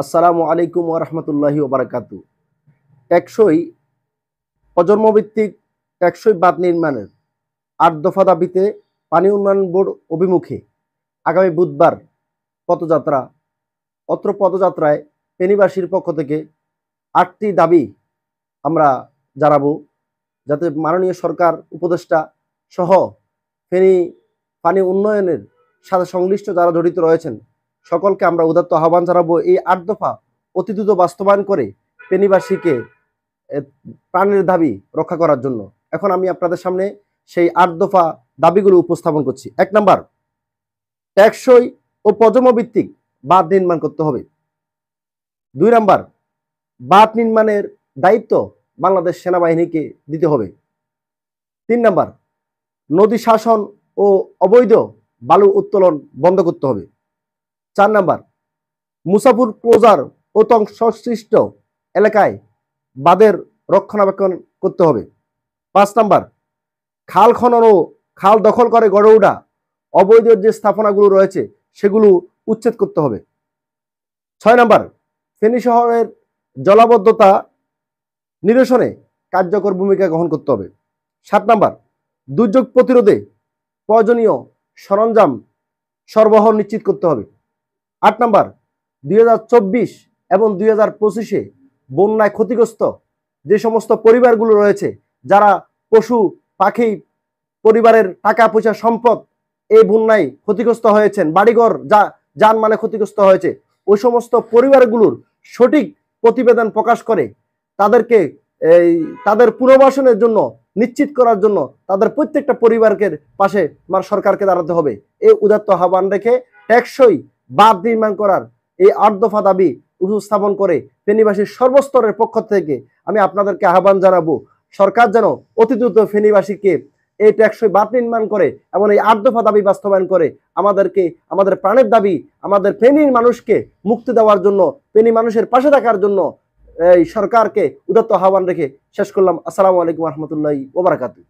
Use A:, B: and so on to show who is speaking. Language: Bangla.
A: আসসালামু আলাইকুম ওয়া রাহমাতুল্লাহি ওয়া বারাকাতু। টেকসই প্রজন্মভিত্তিক টেকসই বাঁধ নির্মাণের ৮ দফা দাবিতে পানি উন্নয়ন বোর্ড অভিমুখে আগামী বুধবার পদযাত্রা। অত্র পদযাত্রায় ফেনীবাসীর পক্ষ থেকে ৮টি দাবি আমরা জানাবো, যাতে মাননীয় সরকার উপদেষ্টা সহ ফেনী পানি উন্নয়নের সাথে সংশ্লিষ্ট যারা জড়িত রয়েছেন সকলকে আমরা উদাত্ত আহ্বান জানাবো এই ৮ দফা অতি দ্রুত বাস্তবায়ন করে ফেনীবাসীকে প্রাণের দাবি রক্ষা করার জন্য। এখন আমি আপনাদের সামনে সেই ৮ দফা দাবিগুলো উপস্থাপন করছি। ১ নাম্বার, টেকসই ও প্রজন্মভিত্তিক বাঁধ নির্মাণ করতে হবে। ২ নাম্বার, বাঁধ নির্মাণের দায়িত্ব বাংলাদেশ সেনাবাহিনীকে দিতে হবে। ৩ নাম্বার, নদী শাসন ও অবৈধ বালু উত্তোলন বন্ধ করতে হবে। ৪ নাম্বার, মুসাফুর ক্লোজার ও সংশ্লিষ্ট এলাকায় বাঁধের রক্ষণাবেক্ষণ করতে হবে। ৫ নাম্বার, খাল খনন ও খাল দখল করে গড়ে ওঠা অবৈধ যে স্থাপনাগুলো রয়েছে সেগুলো উচ্ছেদ করতে হবে। ৬ নাম্বার, ফেনী শহরের জলাবদ্ধতা নিরসনে কার্যকর ভূমিকা গ্রহণ করতে হবে। ৭ নাম্বার, দুর্যোগ প্রতিরোধে প্রয়োজনীয় সরঞ্জাম সরবরাহ নিশ্চিত করতে হবে। ৮ নাম্বার, ২০২৪ এবং ২০২৫-এ বন্যায় ক্ষতিগ্রস্ত যে সমস্ত পরিবারগুলো রয়েছে, যারা পশু পাখি পরিবারের টাকা পয়সা সম্পদ এই বন্যায় ক্ষতিগ্রস্ত হয়েছেন, বাড়িঘর যানমালে ক্ষতিগ্রস্ত হয়েছে, ওই সমস্ত পরিবারগুলোর সঠিক প্রতিবেদন প্রকাশ করে তাদেরকে তাদের পুনর্বাসনের জন্য নিশ্চিত করার জন্য তাদের প্রত্যেকটা পরিবারকে পাশে সরকারকে দাঁড়াতে হবে। এই উদাত্ত আহ্বান রেখে টেকসই বাঁধ নির্মাণ করার এই ৮ দফা দাবি উপস্থাপন করে ফেনীবাসীর সর্বস্তরের পক্ষ থেকে আমি আপনাদেরকে আহ্বান জানাবো, সরকার যেন অতি দ্রুত ফেনীবাসীকে এই টেকসই বাঁধ নির্মাণ করে এবং এই ৮ দফা দাবি বাস্তবায়ন করে আমাদেরকে আমাদের প্রাণের দাবি, আমাদের ফেনীর মানুষকে মুক্তি দেওয়ার জন্য, ফেনী মানুষের পাশে থাকার জন্য এই সরকারকে উদাত্ত আহ্বান রেখে শেষ করলাম। আসসালামু আলাইকুম ওয়া রাহমাতুল্লাহি ওয়া বারাকাতুহু।